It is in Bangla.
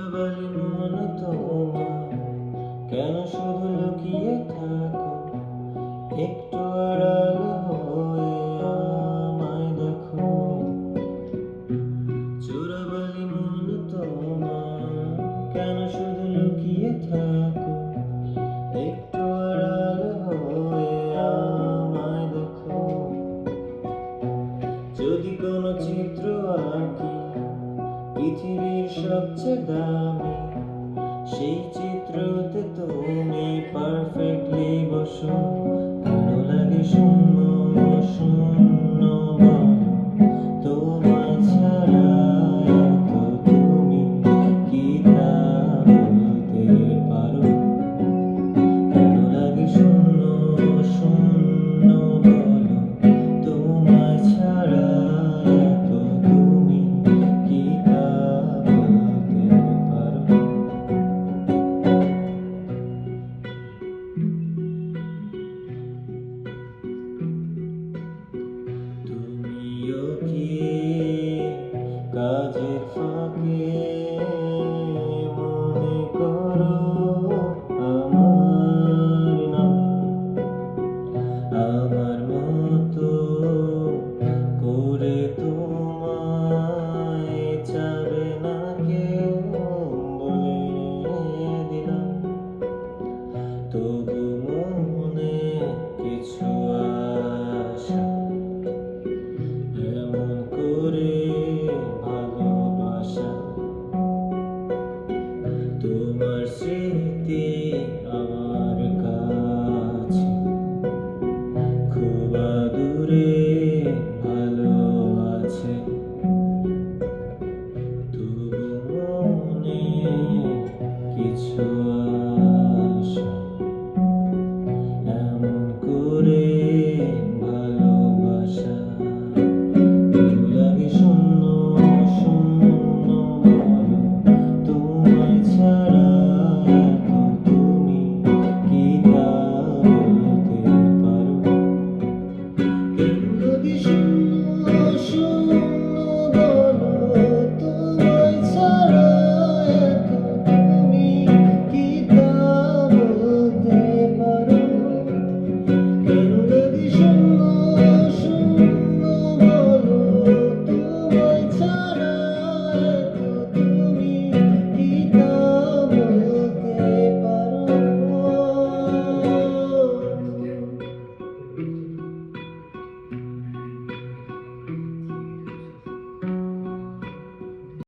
চোরাবালি মন তোমার কেন শুধু লুকিয়ে থাকো? একটু আড়াল হয়ে আমায় দেখো। চোরাবালি মন তোমার কেন শুধু লুকিয়ে থাকো? একটু আড়াল হয়ে আমায় দেখো। যদি কোনো চিত্র আঁকি পৃথিবীর সবচেয়ে দামি, সেই চিত্রতে তুমি পারফেক্টলি বসো। ভালো লাগে শূন্য শূন্য বলো, তোমায় ছাড়া এত তুমি কি তা বলতে পারো? ভালো লাগে শূন্য শূন্য বলো, তোমায় ছাড়া এত তুমি কি তা বলতে পারো? তুমিও কি কাজের ফাঁকে